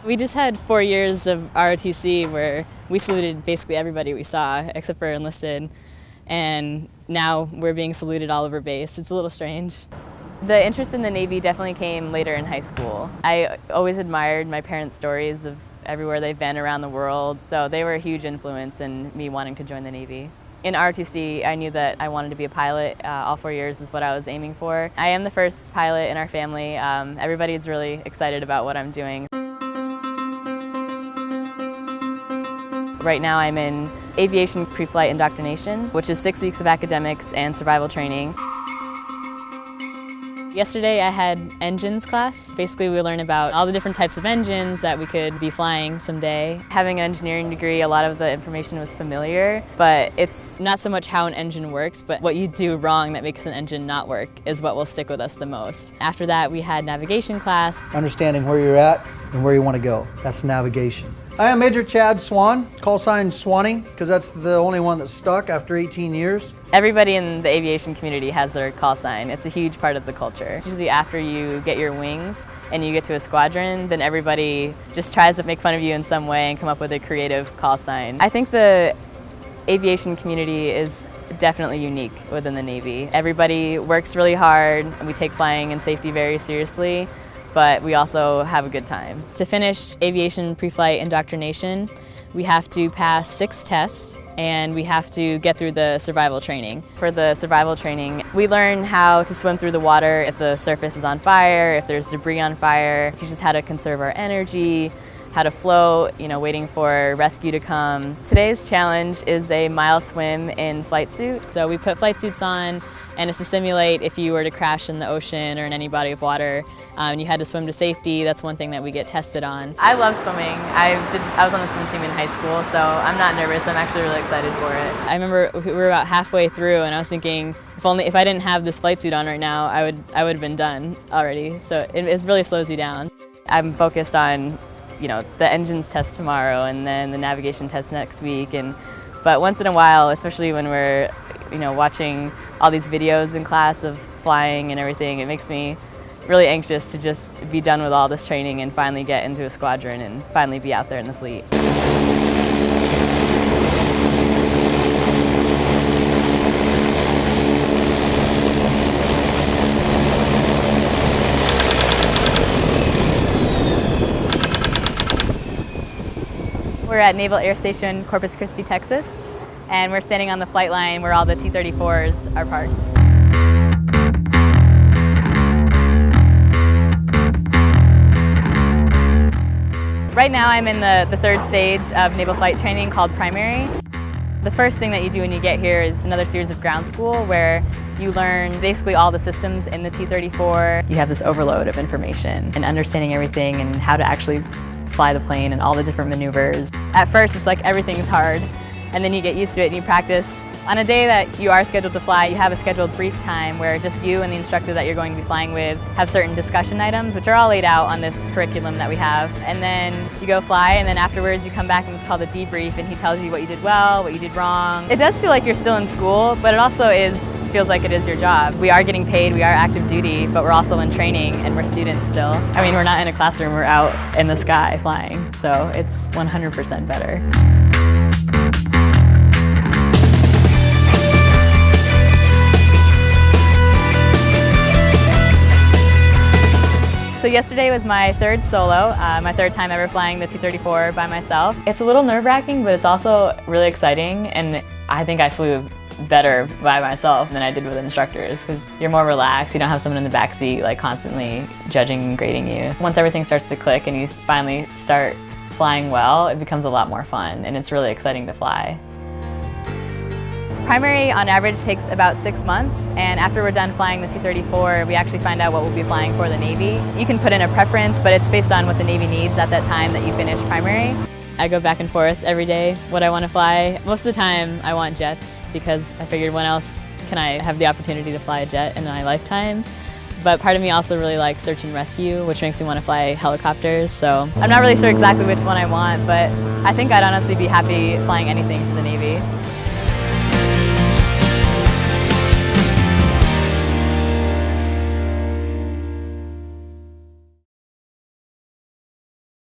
We just had 4 years of ROTC where we saluted basically everybody we saw except for enlisted, and now we're being saluted all over base. It's a little strange. The interest in the Navy definitely came later in high school. I always admired my parents' stories of everywhere they've been around the world, so they were a huge influence in me wanting to join the Navy. In ROTC, I knew that I wanted to be a pilot. All 4 years is what I was aiming for. I am the first pilot in our family. Everybody's really excited about what I'm doing. Right now I'm in aviation pre-flight indoctrination, which is 6 weeks of academics and survival training. Yesterday I had engines class. Basically we learn about all the different types of engines that we could be flying someday. Having an engineering degree, a lot of the information was familiar, but it's not so much how an engine works, but what you do wrong that makes an engine not work is what will stick with us the most. After that we had navigation class. Understanding where you're at and where you want to go. That's navigation. I am Major Chad Swan, call sign Swanee, because that's the only one that's stuck after 18 years. Everybody in the aviation community has their call sign. It's a huge part of the culture. It's usually after you get your wings and you get to a squadron, then everybody just tries to make fun of you in some way and come up with a creative call sign. I think the aviation community is definitely unique within the Navy. Everybody works really hard, and we take flying and safety very seriously, but we also have a good time. To finish aviation pre-flight indoctrination, we have to pass 6 tests and we have to get through the survival training. For the survival training, we learn how to swim through the water if the surface is on fire, if there's debris on fire. It teaches us how to conserve our energy, how to float, waiting for rescue to come. Today's challenge is a mile swim in flight suit. So we put flight suits on, and it's to simulate if you were to crash in the ocean or in any body of water and you had to swim to safety. That's one thing that we get tested on. I love swimming. I was on the swim team in high school, so I'm not nervous. I'm actually really excited for it. I remember we were about halfway through and I was thinking, if I didn't have this flight suit on right now, I would have been done already. So it really slows you down. I'm focused on the engines test tomorrow and then the navigation test next week. But once in a while, especially when we're watching all these videos in class of flying and everything, it makes me really anxious to just be done with all this training and finally get into a squadron and finally be out there in the fleet. We're at Naval Air Station Corpus Christi, Texas, and we're standing on the flight line where all the T-34s are parked. Right now I'm in the 3rd stage of naval flight training called primary. The first thing that you do when you get here is another series of ground school where you learn basically all the systems in the T-34. You have this overload of information and understanding everything and how to actually fly the plane and all the different maneuvers. At first it's like everything's hard, and then you get used to it and you practice. On a day that you are scheduled to fly, you have a scheduled brief time where just you and the instructor that you're going to be flying with have certain discussion items, which are all laid out on this curriculum that we have. And then you go fly, and then afterwards you come back and it's called a debrief, and he tells you what you did well, what you did wrong. It does feel like you're still in school, but it also feels like it is your job. We are getting paid, we are active duty, but we're also in training and we're students still. I mean, we're not in a classroom, we're out in the sky flying, so it's 100% better. So yesterday was my 3rd solo, my 3rd time ever flying the T-34 by myself. It's a little nerve-wracking, but it's also really exciting, and I think I flew better by myself than I did with instructors because you're more relaxed. You don't have someone in the backseat constantly judging and grading you. Once everything starts to click and you finally start flying well, it becomes a lot more fun, and it's really exciting to fly. Primary on average takes about 6 months, and after we're done flying the T-34, we actually find out what we'll be flying for the Navy. You can put in a preference, but it's based on what the Navy needs at that time that you finish primary. I go back and forth every day what I want to fly. Most of the time I want jets because I figured when else can I have the opportunity to fly a jet in my lifetime. But part of me also really likes search and rescue, which makes me want to fly helicopters. So I'm not really sure exactly which one I want, but I think I'd honestly be happy flying anything for the Navy.